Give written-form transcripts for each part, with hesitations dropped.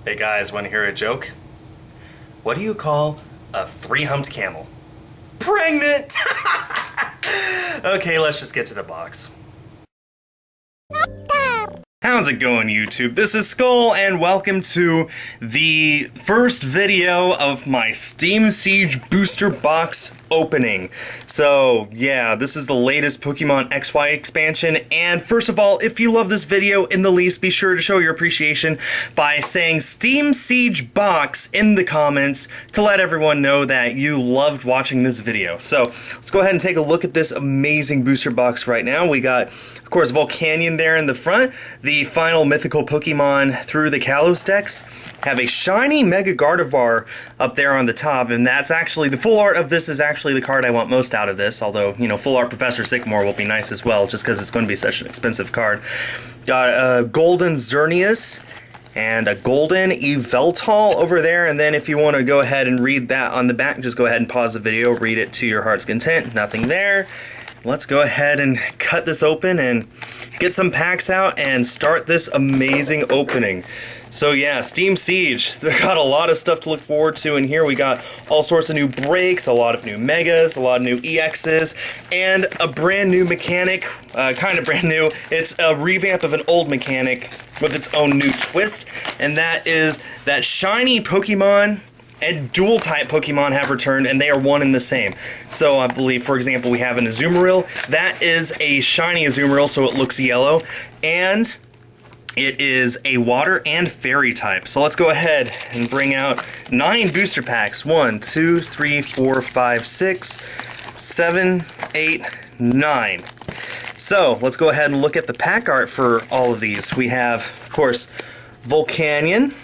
Hey guys, want to hear a joke? What do you call a three-humped camel? Pregnant! Okay, let's just get to the box. How's it going, YouTube? This is Skul, and welcome to the first video of my Steam Siege booster box opening. So, yeah, this is the latest Pokemon XY expansion, and first of all, if you love this video in the least, be sure to show your appreciation by saying Steam Siege box in the comments to let everyone know that you loved watching this video. So, let's go ahead and take a look at this amazing booster box right now. We got, of course, Volcanion there in the front, the final mythical Pokemon through the Kalos decks. Have a shiny Mega Gardevoir up there on the top, and that's actually, the full art of this is actually the card I want most out of this, although, you know, full art Professor Sycamore will be nice as well, just because it's going to be such an expensive card. Got a golden Xerneas and a golden Yveltal over there, and then if you want to go ahead and read that on the back, just go ahead and pause the video, read it to your heart's content. Nothing there. Let's go ahead and cut this open and get some packs out and start this amazing opening. So yeah, Steam Siege, they've got a lot of stuff to look forward to in here. We got all sorts of new breaks, a lot of new megas, a lot of new EXs, and a brand new mechanic, kind of brand new. It's a revamp of an old mechanic with its own new twist, and that is that shiny Pokemon and dual-type Pokemon have returned, and they are one and the same. So I believe, for example, we have an Azumarill. That is a shiny Azumarill, so it looks yellow, and it is a water and fairy type. So let's go ahead and bring out 9 booster packs. 1, 2, 3, 4, 5, 6, 7, 8, 9. So let's go ahead and look at the pack art for all of these. We have, of course, Volcanion,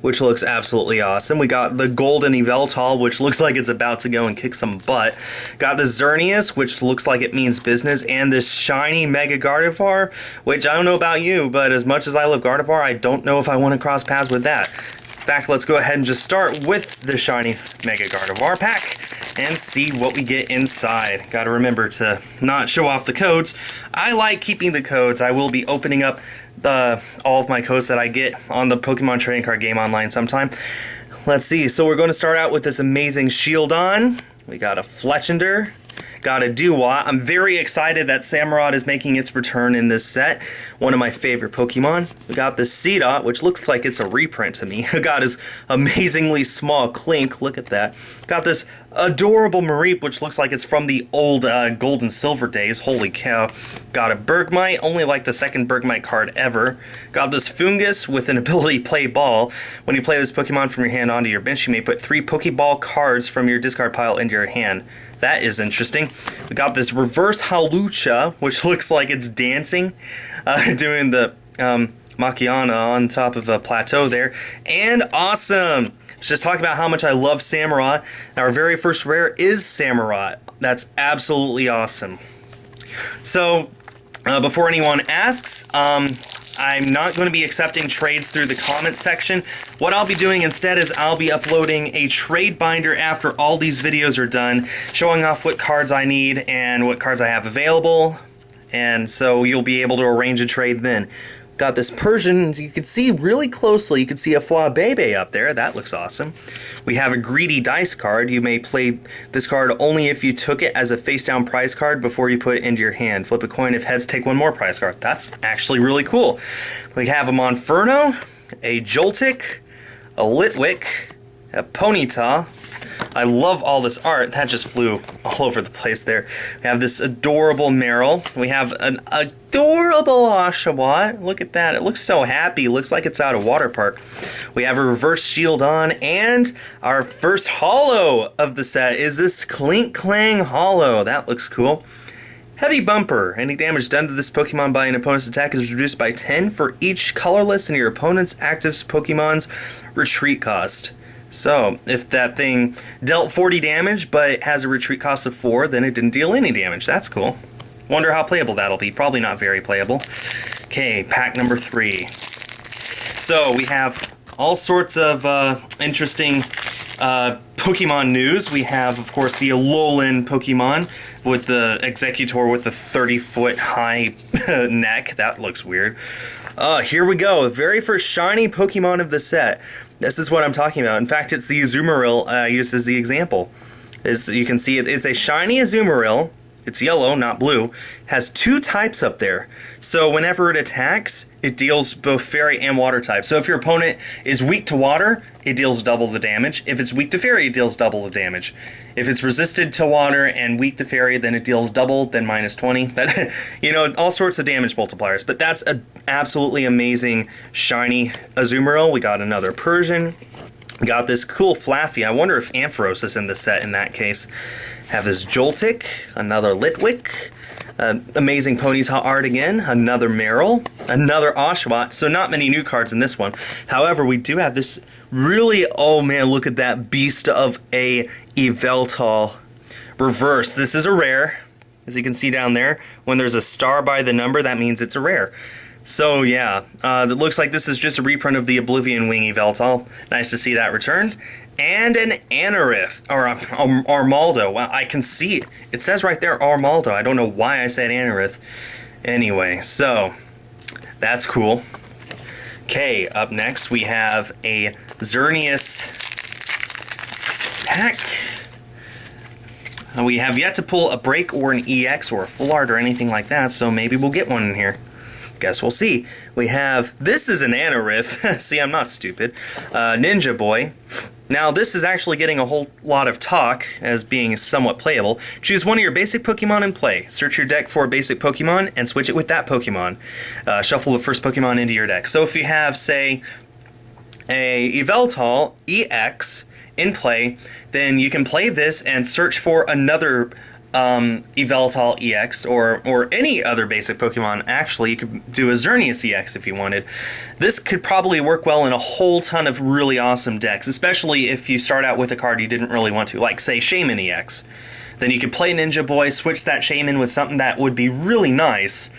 which looks absolutely awesome. We got the golden Yveltal, which looks like it's about to go and kick some butt. Got the Xerneas, which looks like it means business, and this shiny Mega Gardevoir, which I don't know about you, but as much as I love Gardevoir, I don't know if I want to cross paths with that. In fact, let's go ahead and just start with the shiny Mega Gardevoir pack and see what we get inside. Gotta remember to not show off the codes. I like keeping the codes. I will be opening up all of my codes that I get on the Pokemon Trading Card Game Online sometime. Let's see. So we're going to start out with this amazing Shieldon. We got a Fletchinder. Got a Dewott. I'm very excited that Samurott is making its return in this set. One of my favorite Pokemon. We got this Seedot, which looks like it's a reprint to me. We got his amazingly small Clink. Look at that. Got this adorable Mareep, which looks like it's from the old Gold and Silver days. Holy cow. Got a Bergmite, only like the second Bergmite card ever. Got this Fungus with an ability Play Ball. When you play this Pokemon from your hand onto your bench, you may put 3 Pokeball cards from your discard pile into your hand. That is interesting. We got this reverse Hawlucha, which looks like it's dancing, doing the Makiana on top of a plateau there. And awesome! Just talking about how much I love Samurott. Our very first rare is Samurott. That's absolutely awesome. So, before anyone asks, I'm not going to be accepting trades through the comments section. What I'll be doing instead is I'll be uploading a trade binder after all these videos are done, showing off what cards I need and what cards I have available, and so you'll be able to arrange a trade then. Got this Persian, you can see really closely, you can see a Flabébé up there, that looks awesome. We have a Greedy Dice card. You may play this card only if you took it as a face-down prize card before you put it into your hand. Flip a coin, if heads, take 1 more prize card. That's actually really cool. We have a Monferno, a Joltik, a Litwick, a Ponyta. I love all this art. That just flew all over the place there. We have this adorable Meryl. We have an adorable Oshawott. Look at that. It looks so happy. It looks like it's out of water park. We have a reverse Shieldon, and our first holo of the set is this Clink Clang holo. That looks cool. Heavy Bumper. Any damage done to this Pokemon by an opponent's attack is reduced by 10 for each colorless in your opponent's active Pokemon's retreat cost. So, if that thing dealt 40 damage, but it has a retreat cost of 4, then it didn't deal any damage. That's cool. Wonder how playable that'll be. Probably not very playable. Okay, pack number 3. So, we have all sorts of interesting Pokemon news, we have, of course, the Alolan Pokemon with the Executor with the 30-foot high neck. That looks weird. Here we go. Very first shiny Pokemon of the set. This is what I'm talking about. In fact, it's the Azumarill I used as the example. As you can see, it's a shiny Azumarill. It's yellow, not blue. Has 2 types up there. So whenever it attacks, it deals both fairy and water types. So if your opponent is weak to water, it deals double the damage. If it's weak to fairy, it deals double the damage. If it's resisted to water and weak to fairy, then it deals double, then minus 20. That, you know, all sorts of damage multipliers. But that's an absolutely amazing shiny Azumarill. We got another Persian. We got this cool Flaffy. I wonder if Ampharos is in the set in that case. Have this Joltik, another Litwick, amazing Ponyta art again, another Meryl, another Oshawott. So not many new cards in this one. However, we do have this really, oh man, look at that beast of a Yveltal reverse. This is a rare, as you can see down there. When there's a star by the number, that means it's a rare. So yeah, it looks like this is just a reprint of the Oblivion Wing Yveltal. Nice to see that return. And an Anorith, or Armaldo. Wow, I can see it. It says right there Armaldo. I don't know why I said Anorith. Anyway, so that's cool. Okay, up next we have a Xerneas pack. We have yet to pull a break or an EX or a full art or anything like that, so maybe we'll get one in here. Guess we'll see. We have, this is an Anorith. See, I'm not stupid. Ninja Boy. Now, this is actually getting a whole lot of talk as being somewhat playable. Choose one of your basic Pokemon and play. Search your deck for a basic Pokemon and switch it with that Pokemon. Shuffle the first Pokemon into your deck. So if you have, say, a Yveltal EX in play, then you can play this and search for another Yveltal EX or any other basic Pokemon. Actually, you could do a Xerneas EX if you wanted. This could probably work well in a whole ton of really awesome decks, especially if you start out with a card you didn't really want to, like say Shaman EX. Then you could play Ninja Boy, switch that Shaman with something that would be really nice.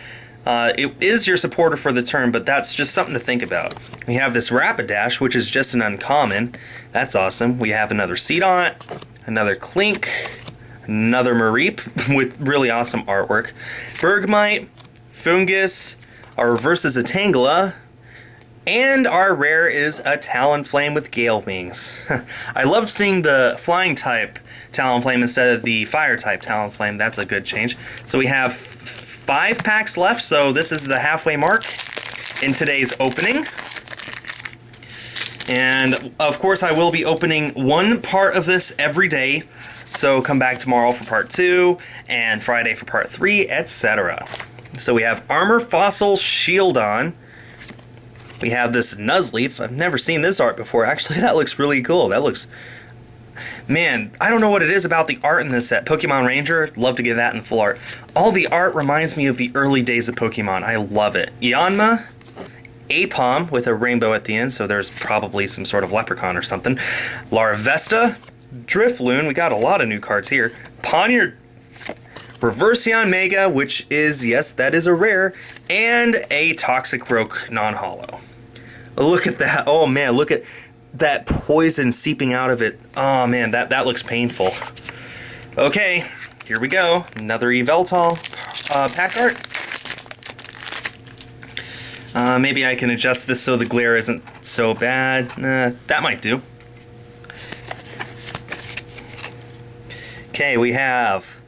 It is your supporter for the turn, but that's just something to think about. We have this Rapidash, which is just an uncommon. That's awesome. We have another Seedot, another Clink, another Mareep with really awesome artwork. Bergmite, Fungus, our reverse is a Tangela, and our rare is a Talonflame with Gale Wings. I love seeing the flying type Talonflame instead of the fire type Talonflame. That's a good change. So we have 5 packs left, so this is the halfway mark in today's opening. And of course I will be opening one part of this every day, so come back tomorrow for part 2 and Friday for part 3, etc. So we have Armor Fossil Shieldon. We have this Nuzleaf. I've never seen this art before. Actually, that looks really cool. That looks... Man, I don't know what it is about the art in this set. Pokemon Ranger, love to get that in full art. All the art reminds me of the early days of Pokemon. I love it. Yanma, Apom with a rainbow at the end, so there's probably some sort of leprechaun or something. Larvesta, Drifloon, we got a lot of new cards here. Poniard, Reversion Mega, which is, yes, that is a rare, and a Toxic Rogue non-holo. Look at that. Oh man, look at that poison seeping out of it. Oh man, that looks painful. Okay, here we go. Another Yveltal pack art. Maybe I can adjust this so the glare isn't so bad. That might do. Okay, we have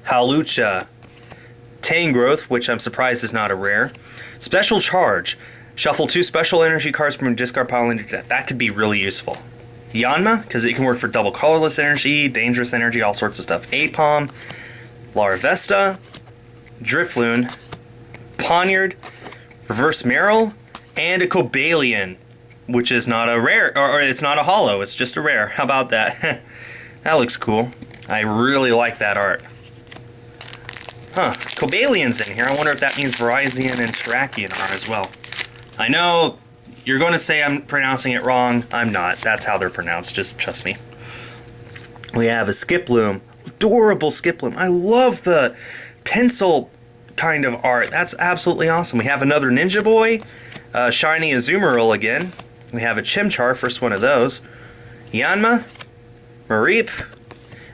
Hawlucha, Tangrowth, which I'm surprised is not a rare. Special Charge. Shuffle 2 special energy cards from your discard pile into your deck. That could be really useful. Yanma, because it can work for double colorless energy, dangerous energy, all sorts of stuff. Apom, Larvesta, Drifloon, Poniard, Reverse Meryl, and a Cobalion, which is not a rare, or it's not a holo, it's just a rare. How about that? That looks cool. I really like that art. Huh, Cobalion's in here. I wonder if that means Virizion and Terrakion are as well. I know you're going to say I'm pronouncing it wrong. I'm not. That's how they're pronounced. Just trust me. We have a Skiploom. Adorable Skiploom. I love the pencil kind of art. That's absolutely awesome. We have another Ninja Boy. Shiny Azumarill again. We have a Chimchar, first one of those. Yanma. Mareep,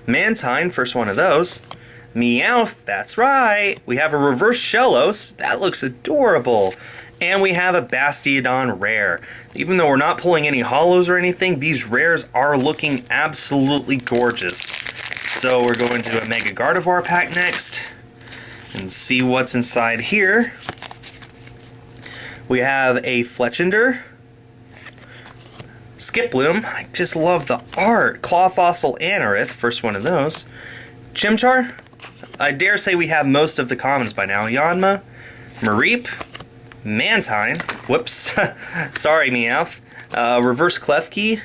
Mantine, first one of those. Meowth, that's right. We have a reverse Shellos, that looks adorable. And we have a Bastiodon rare. Even though we're not pulling any hollows or anything, these rares are looking absolutely gorgeous. So we're going to a Mega Gardevoir pack next and see what's inside here. We have a Fletchinder, Skiploom, I just love the art. Claw Fossil Anorith, first one of those. Chimchar, I dare say we have most of the commons by now. Yanma, Mareep, Mantine, whoops, sorry Meowth, Reverse Klefki,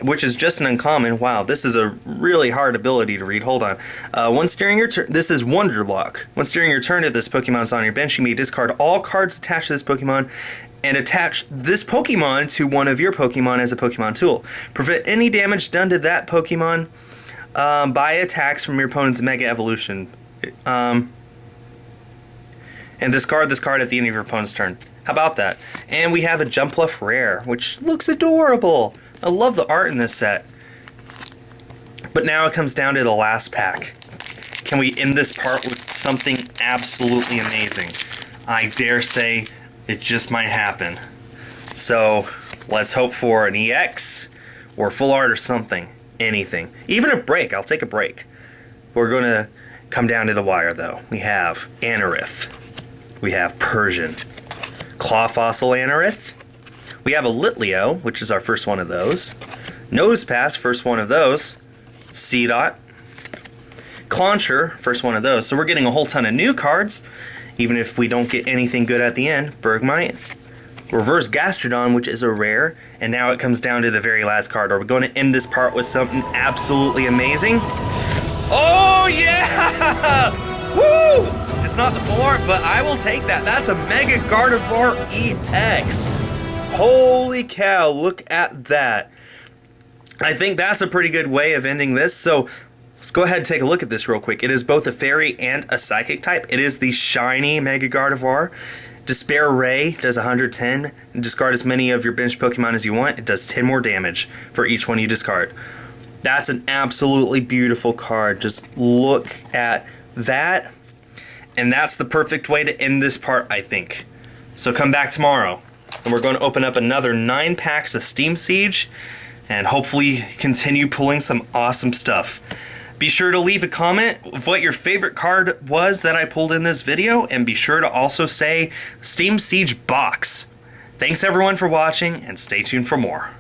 which is just an uncommon. Wow, this is a really hard ability to read. Hold on. Once during your turn, this is Wonderlock. Once during your turn, if this Pokemon is on your bench, you may discard all cards attached to this Pokemon and attach this Pokemon to one of your Pokemon as a Pokemon tool. Prevent any damage done to that Pokemon by attacks from your opponent's Mega Evolution. And discard this card at the end of your opponent's turn. How about that? And we have a Jumpluff rare, which looks adorable. I love the art in this set. But now it comes down to the last pack. Can we end this part with something absolutely amazing? I dare say it just might happen. So let's hope for an EX or full art or something. Anything. Even a break. I'll take a break. We're going to come down to the wire though. We have Anorith. We have Persian. Claw Fossil Anorith. We have a Litleo, which is our first one of those. Nosepass, first one of those. Seedot. Clauncher, first one of those. So we're getting a whole ton of new cards, even if we don't get anything good at the end. Bergmite. Reverse Gastrodon, which is a rare. And now it comes down to the very last card. Are we going to end this part with something absolutely amazing? Oh, yeah! Woo! It's not the full art, but I will take that. That's a Mega Gardevoir EX. Holy cow, look at that. I think that's a pretty good way of ending this. So let's go ahead and take a look at this real quick. It is both a fairy and a psychic type. It is the shiny Mega Gardevoir. Despair Ray does 110. Discard as many of your bench Pokemon as you want. It does 10 more damage for each one you discard. That's an absolutely beautiful card. Just look at that. And that's the perfect way to end this part, I think. So come back tomorrow, and we're going to open up another 9 packs of Steam Siege, and hopefully continue pulling some awesome stuff. Be sure to leave a comment of what your favorite card was that I pulled in this video, and be sure to also say Steam Siege box. Thanks everyone for watching, and stay tuned for more.